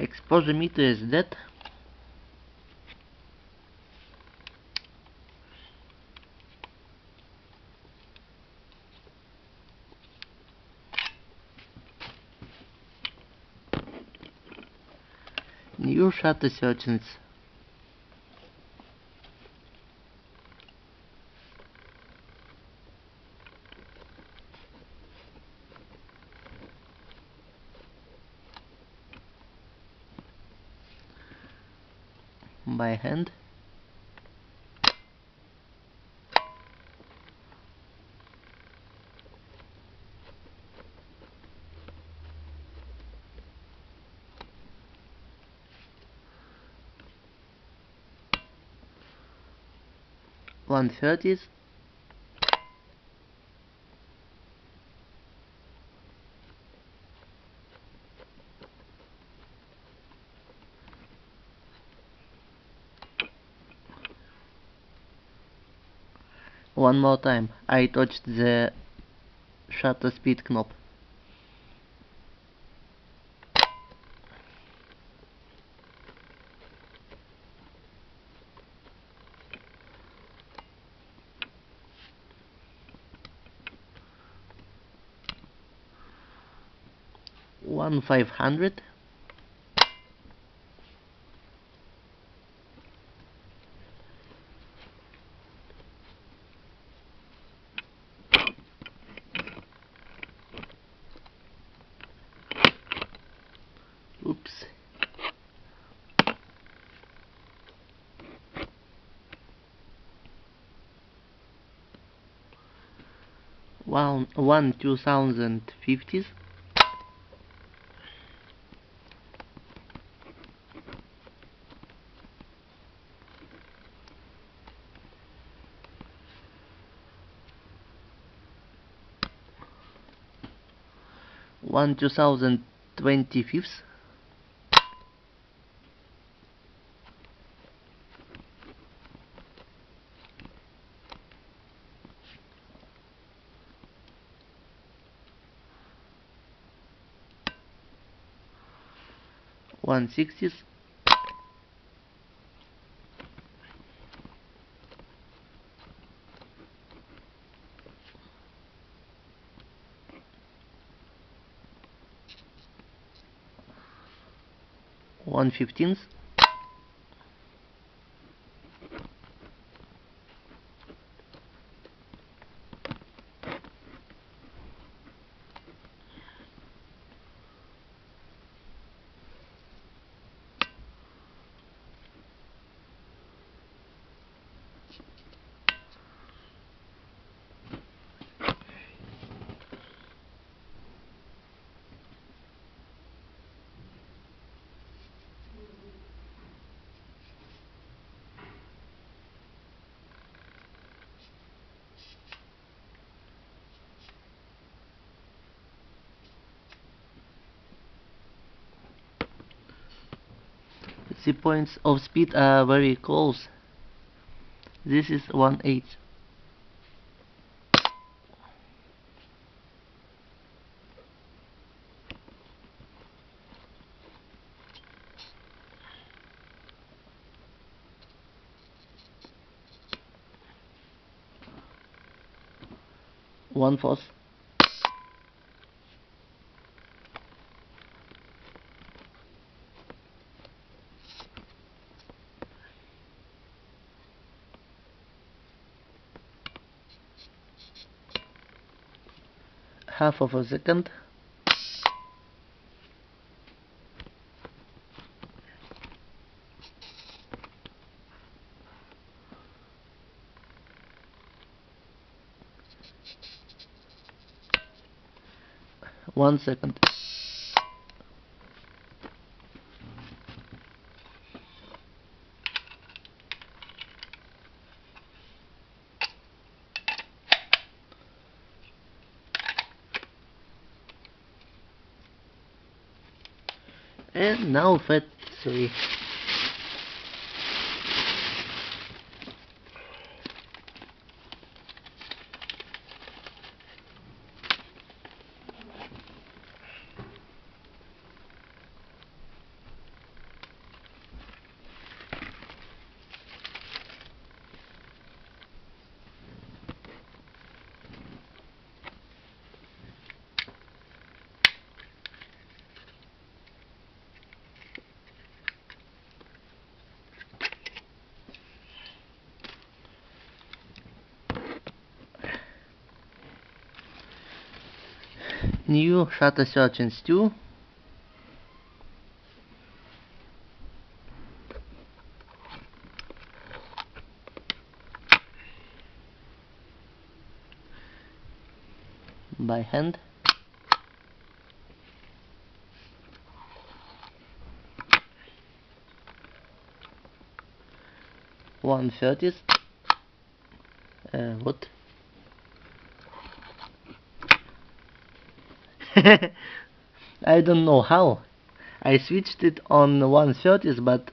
Exposure meter is dead. New shutter searchings. By hand. .130s. One more time, I touched the shutter speed knob. One 500. Oops. One 2050s. One 2025s. One 60s. One 15s. The points of speed are very close. This is 1/8. One fourth. Half of a second. One second. And now FAT 3. New Shutter Search 2. By hand. One-30th. What? I don't know how. I switched it on 1/30th, but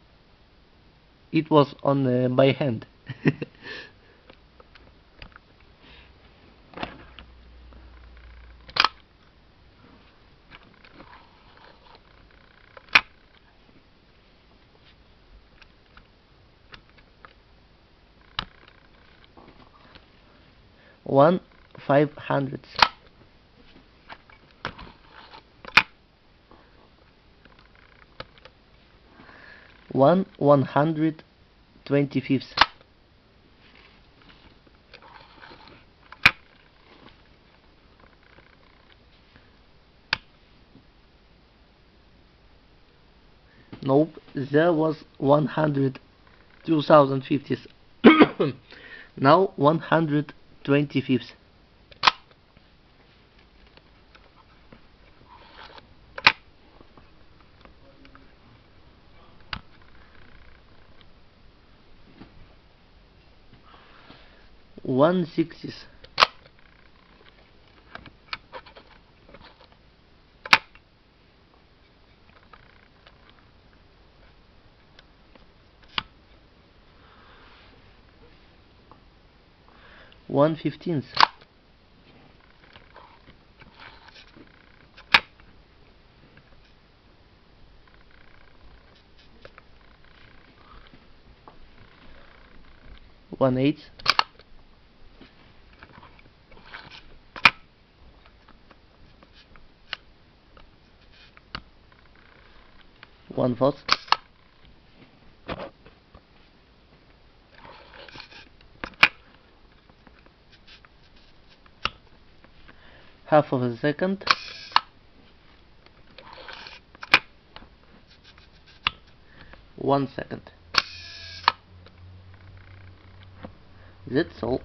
it was on by hand. One 500th. One 125th. Nope, there was 100 2050th. Now 125th. One-60th. One-15th. One-8th. One-4th. Half of a second. 1 second. That's all.